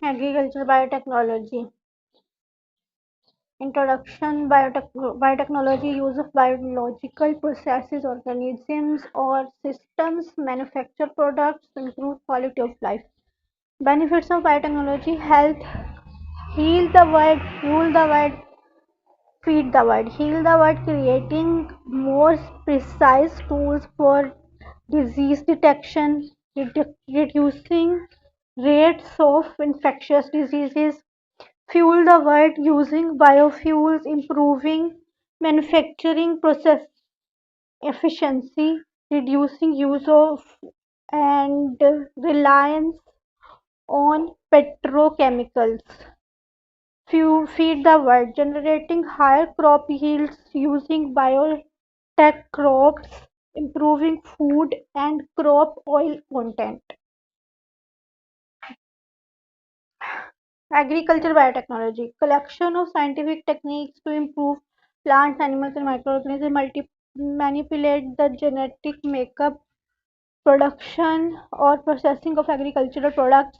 Agriculture biotechnology. Introduction. Biotechnology use of biological processes, organisms, or systems manufacture products to improve quality of life. Benefits of biotechnology: health, heal the world, fuel the world, feed the world. Heal the world, creating more precise tools for disease detection, reducing rates of infectious diseases. Fuel the world using biofuels, improving manufacturing process efficiency, reducing use of and reliance on petrochemicals. Feed the world, generating higher crop yields using biotech crops, improving food and crop oil content. Agriculture biotechnology, collection of scientific techniques to improve plants, animals, and microorganisms, manipulate the genetic makeup, production, or processing of agricultural products,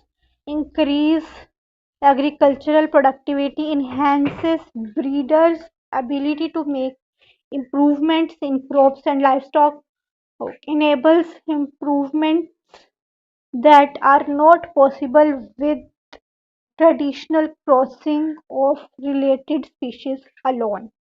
increase agricultural productivity, enhances breeders' ability to make improvements in crops and livestock, enables improvements that are not possible with traditional crossing of related species alone.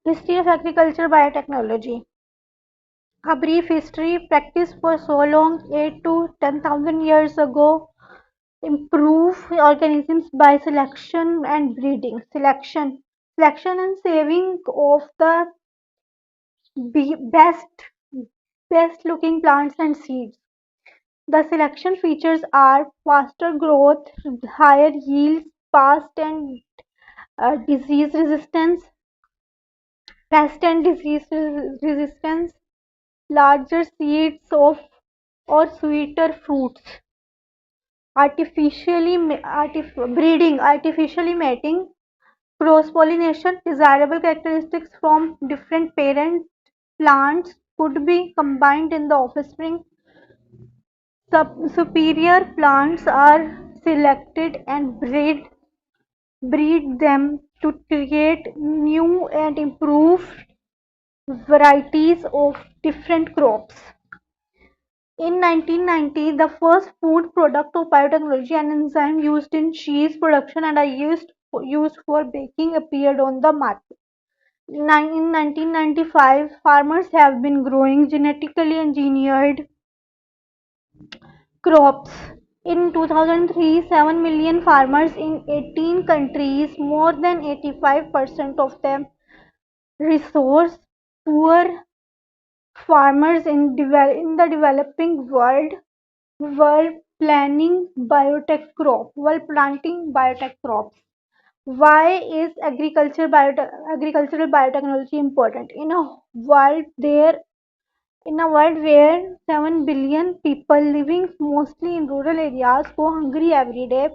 History of agriculture biotechnology. A brief history practiced for so long 8 to 10,000 years ago. Improve organisms by selection and breeding. Selection and saving of the best looking plants and seeds. The selection features are faster growth, higher yields, fast and disease resistance, pest and disease resistance, larger seeds of or sweeter fruits, breeding, artificially mating, cross pollination, desirable characteristics from different parent plants could be combined in the offspring. Superior plants are selected and breed them to create new and improved varieties of different crops. In 1990, the first food product of biotechnology, an enzyme used in cheese production and used for baking, appeared on the market. In 1995, farmers have been growing genetically engineered crops. In 2003, 7 million farmers in 18 countries, more than 85% of them resource poor farmers in the developing world planting biotech crops. Why is agricultural biotechnology important in a world where 7 billion people living mostly in rural areas go hungry every day?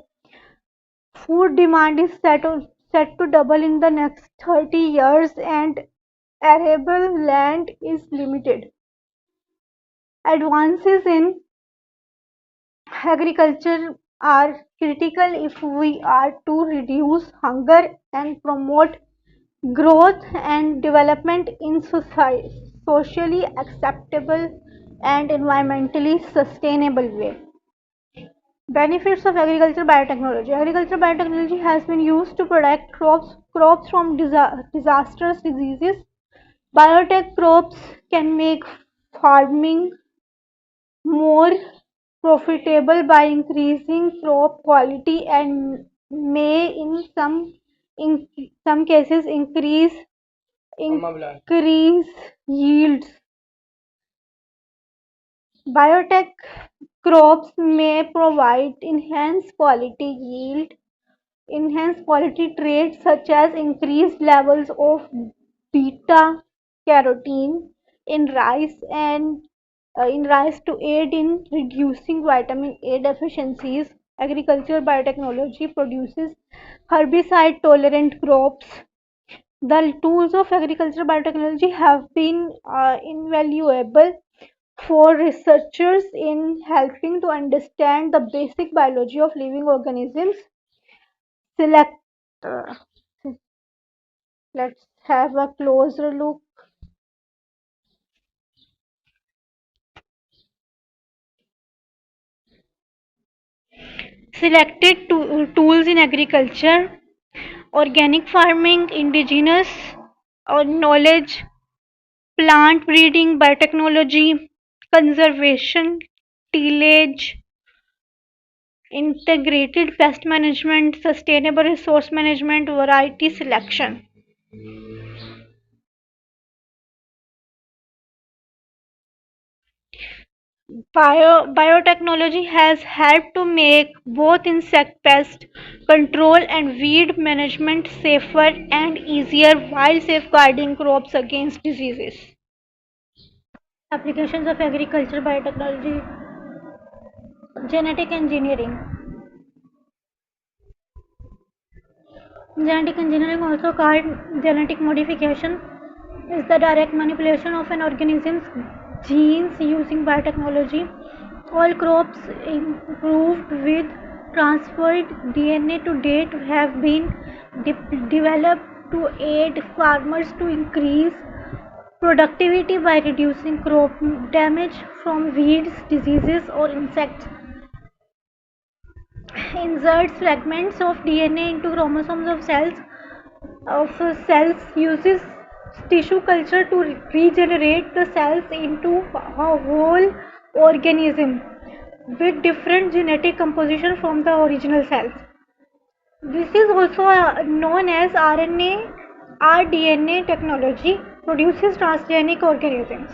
Food demand is set to double in the next 30 years and arable land is limited. Advances in agriculture are critical if we are to reduce hunger and promote growth and development in socially acceptable and environmentally sustainable way. Benefits of agriculture biotechnology. Agriculture biotechnology has been used to protect crops from disastrous diseases. Biotech crops can make farming more profitable by increasing crop quality and may in some cases increase yields. Biotech Crops may provide enhanced quality traits such as increased levels of beta carotene in rice and in rice to aid in reducing vitamin A deficiencies. Agriculture biotechnology produces herbicide tolerant crops. The tools of agriculture biotechnology have been invaluable for researchers in helping to understand the basic biology of living organisms. Select. Uh, let's have a closer look. Selected tools in agriculture, organic farming, indigenous knowledge, plant breeding, biotechnology, conservation, tillage, integrated pest management, sustainable resource management, variety selection. Biotechnology has helped to make both insect pest control and weed management safer and easier while safeguarding crops against diseases. Applications of agriculture biotechnology, genetic engineering. Genetic engineering, also called genetic modification, is the direct manipulation of an organism's genes using biotechnology. All crops improved with transferred DNA to date have been developed to aid farmers to increase productivity by reducing crop damage from weeds, diseases, or insects. Inserts fragments of DNA into chromosomes of cells, uses tissue culture to regenerate the cells into a whole organism with different genetic composition from the original cells. This is also known as RNA rDNA technology, produces transgenic organisms.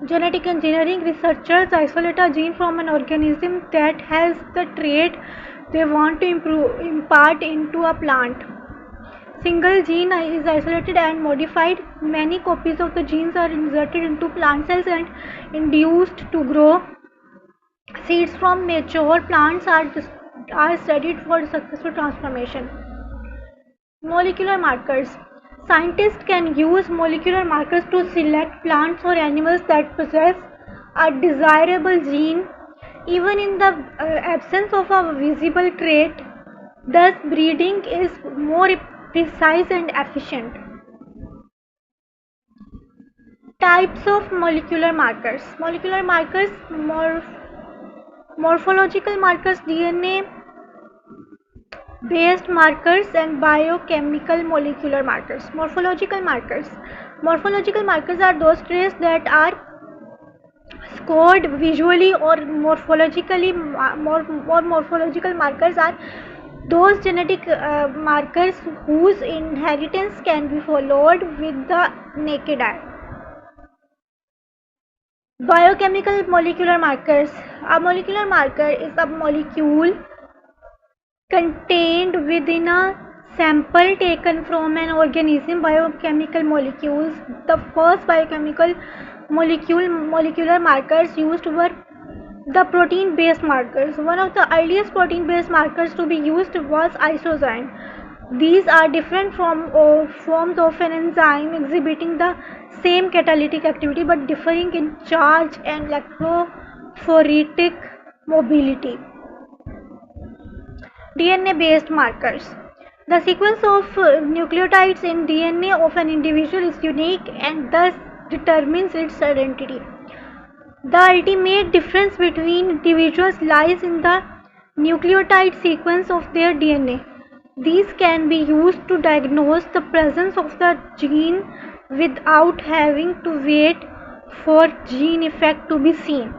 Genetic engineering, researchers isolate a gene from an organism that has the trait they want to impart into a plant. Single gene is isolated and modified. Many copies of the genes are inserted into plant cells and induced to grow. Seeds from mature plants are studied for successful transformation. Molecular markers. Scientists can use molecular markers to select plants or animals that possess a desirable gene even in the absence of a visible trait. Thus, breeding is more precise and efficient. Types of molecular markers. Molecular markers, morphological markers, DNA based markers, and biochemical molecular markers. Morphological markers are those traits that are scored visually or morphologically. Morphological markers are those genetic markers whose inheritance can be followed with the naked eye. Biochemical molecular markers. A molecular marker is a molecule contained within a sample taken from an organism. Biochemical molecules. The first biochemical molecular markers used were the protein based markers. One of the earliest protein based markers to be used was isozyme. These are different from forms of an enzyme exhibiting the same catalytic activity but differing in charge and electrophoretic mobility. DNA based markers. The sequence of nucleotides in DNA of an individual is unique and thus determines its identity. The ultimate difference between individuals lies in the nucleotide sequence of their DNA. These can be used to diagnose the presence of the gene without having to wait for gene effect to be seen.